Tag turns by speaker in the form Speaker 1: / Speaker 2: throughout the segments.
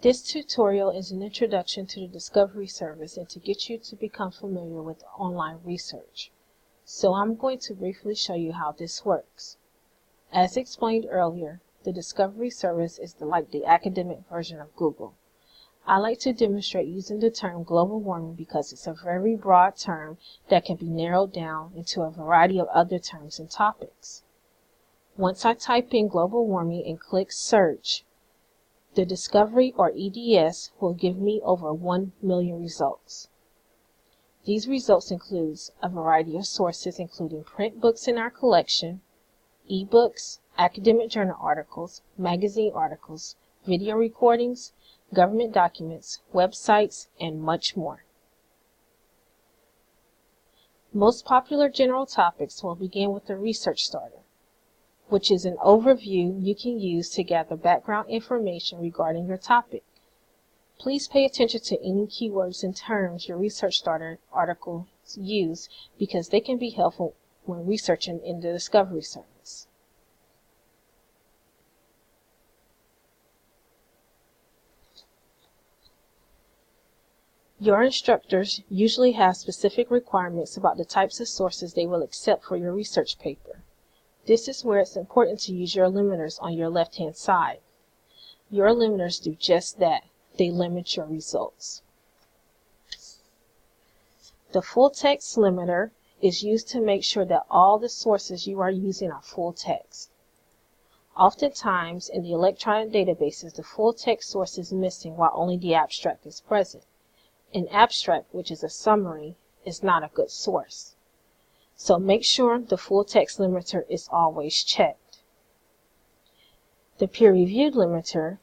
Speaker 1: This tutorial is an introduction to the Discovery Service and to get you to become familiar with online research. So I'm going to briefly show you how this works. As explained earlier, the Discovery Service is like the academic version of Google. I like to demonstrate using the term global warming because it's a very broad term that can be narrowed down into a variety of other terms and topics. Once I type in global warming and click search, the Discovery or EDS will give me over 1 million results. These results include a variety of sources including print books in our collection, ebooks, academic journal articles, magazine articles, video recordings, government documents, websites, and much more. Most popular general topics will begin with the research starter, which is an overview you can use to gather background information regarding your topic. Please pay attention to any keywords and terms your research starter articles use because they can be helpful when researching in the Discovery Service. Your instructors usually have specific requirements about the types of sources they will accept for your research paper. This is where it's important to use your limiters on your left-hand side. Your limiters do just that. They limit your results. The full text limiter is used to make sure that all the sources you are using are full text. Oftentimes, in the electronic databases, the full text source is missing while only the abstract is present. An abstract, which is a summary, is not a good source. So make sure the full text limiter is always checked. The peer-reviewed limiter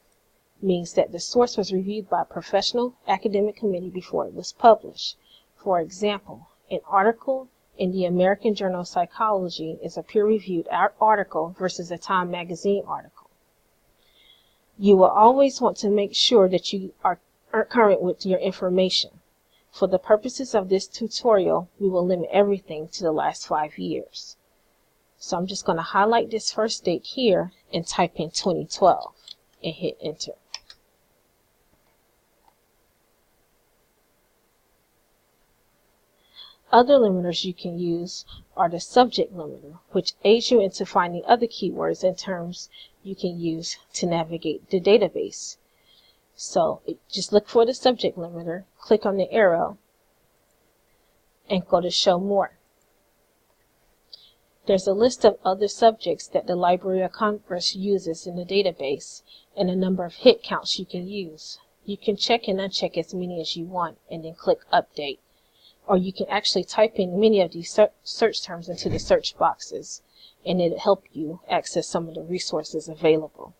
Speaker 1: means that the source was reviewed by a professional academic committee before it was published. For example, an article in the American Journal of Psychology is a peer-reviewed article versus a Time magazine article. You will always want to make sure that you are current with your information. For the purposes of this tutorial, we will limit everything to the last 5 years. So I'm just going to highlight this first date here and type in 2012 and hit enter. Other limiters you can use are the subject limiter, which aids you into finding other keywords and terms you can use to navigate the database. So just look for the subject limiter, click on the arrow, and go to Show More. There's a list of other subjects that the Library of Congress uses in the database and a number of hit counts you can use. You can check and uncheck as many as you want and then click Update. Or you can actually type in many of these search terms into the search boxes and it'll help you access some of the resources available.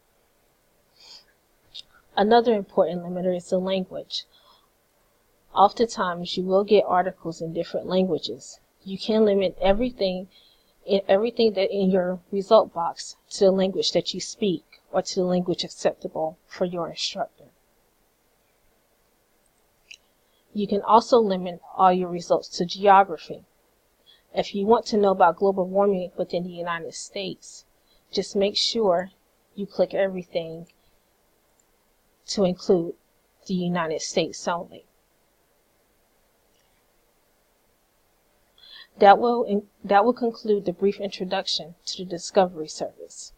Speaker 1: Another important limiter is the language. Oftentimes you will get articles in different languages. You can limit everything that in your result box to the language that you speak or to the language acceptable for your instructor. You can also limit all your results to geography. If you want to know about global warming within the United States, just make sure you click everything to include the United States only. That will conclude the brief introduction to the Discovery Service.